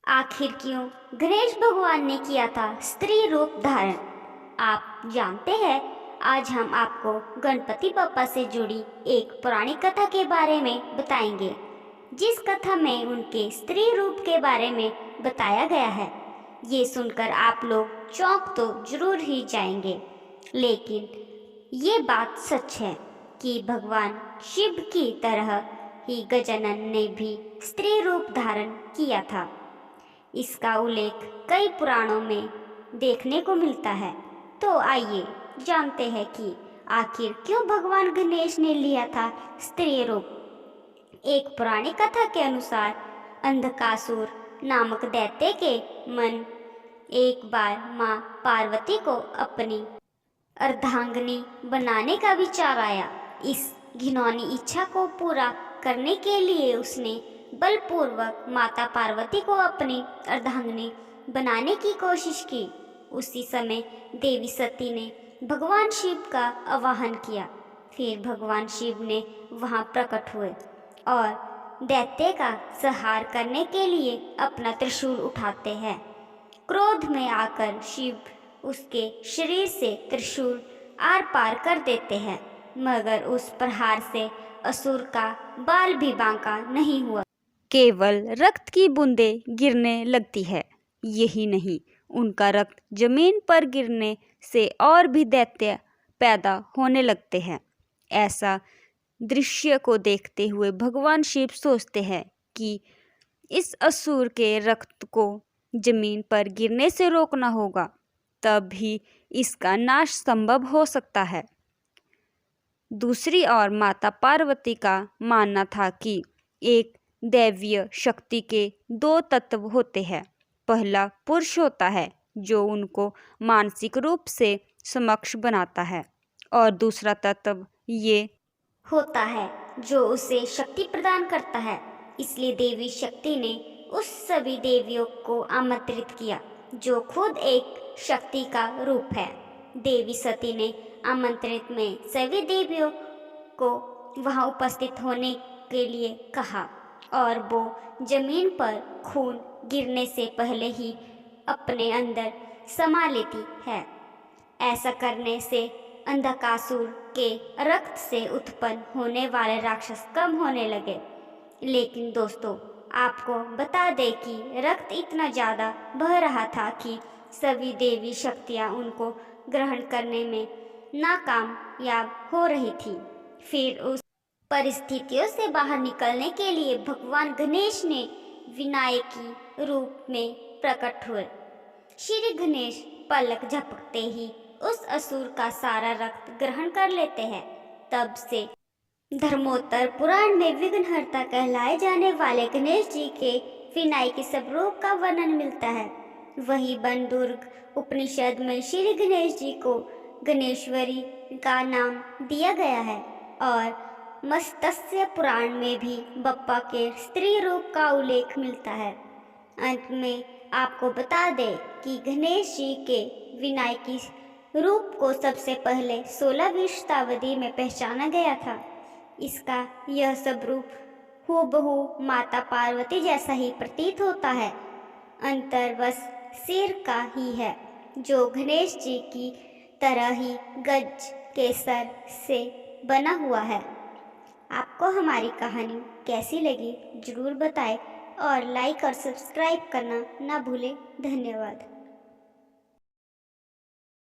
आखिर क्यों गणेश भगवान ने किया था स्त्री रूप धारण? आप जानते हैं, आज हम आपको गणपति बप्पा से जुड़ी एक पुरानी कथा के बारे में बताएंगे, जिस कथा में उनके स्त्री रूप के बारे में बताया गया है। ये सुनकर आप लोग चौंक तो जरूर ही जाएंगे, लेकिन ये बात सच है कि भगवान शिव की तरह ही गजानन ने भी स्त्री रूप धारण किया था। इसका उल्लेख कई पुराणों में देखने को मिलता है। तो आइए जानते हैं कि आखिर क्यों भगवान गणेश ने लिया था स्त्री रूप। एक पुरानी कथा के अनुसार अंधकासुर नामक दैत्य के मन एक बार माँ पार्वती को अपनी अर्धांगिनी बनाने का विचार आया। इस घिनौनी इच्छा को पूरा करने के लिए उसने बलपूर्वक माता पार्वती को अपनी अर्धांगिनी बनाने की कोशिश की। उसी समय देवी सती ने भगवान शिव का आवाहन किया। फिर भगवान शिव ने वहां प्रकट हुए और दैत्य का संहार करने के लिए अपना त्रिशूल उठाते हैं। क्रोध में आकर शिव उसके शरीर से त्रिशूल आर पार कर देते हैं, मगर उस प्रहार से असुर का बाल भी बांका नहीं हुआ, केवल रक्त की बूंदें गिरने लगती है। यही नहीं, उनका रक्त जमीन पर गिरने से और भी दैत्य पैदा होने लगते हैं। ऐसा दृश्य को देखते हुए भगवान शिव सोचते हैं कि इस असुर के रक्त को जमीन पर गिरने से रोकना होगा, तब ही इसका नाश संभव हो सकता है। दूसरी ओर माता पार्वती का मानना था कि एक दैवीय शक्ति के दो तत्व होते हैं। पहला पुरुष होता है जो उनको मानसिक रूप से समक्ष बनाता है, और दूसरा तत्व ये होता है जो उसे शक्ति प्रदान करता है। इसलिए देवी शक्ति ने उस सभी देवियों को आमंत्रित किया जो खुद एक शक्ति का रूप है। देवी सती ने आमंत्रित में सभी देवियों को वहां उपस्थित होने के लिए कहा, और वो जमीन पर खून गिरने से पहले ही अपने अंदर समा लेती है। ऐसा करने से अंधकासुर के रक्त से उत्पन्न होने वाले राक्षस कम होने लगे। लेकिन दोस्तों, आपको बता दें कि रक्त इतना ज़्यादा बह रहा था कि सभी देवी शक्तियाँ उनको ग्रहण करने में नाकामयाब हो रही थी। फिर उस परिस्थितियों से बाहर निकलने के लिए भगवान गणेश ने विनायकी रूप में प्रकट हुए। श्री गणेश पलक झपकते ही उस असुर का सारा रक्त ग्रहण कर लेते हैं। तब से धर्मोत्तर पुराण में विघ्नहर्ता कहलाए जाने वाले गणेश जी के विनायकी स्वरूप का वर्णन मिलता है। वही वन दुर्ग उपनिषद में श्री गणेश जी को गणेश्वरी का नाम दिया गया है, और मत्स्य पुराण में भी बप्पा के स्त्री रूप का उल्लेख मिलता है। अंत में आपको बता दें कि गणेश जी के विनायकी रूप को सबसे पहले 16वीं शताब्दी में पहचाना गया था। इसका यह सब रूप हूबहू माता पार्वती जैसा ही प्रतीत होता है। अंतर बस सिर का ही है, जो गणेश जी की तरह ही गज के सर से बना हुआ है। आपको हमारी कहानी कैसी लगी जरूर बताएं, और लाइक और सब्सक्राइब करना ना भूलें। धन्यवाद।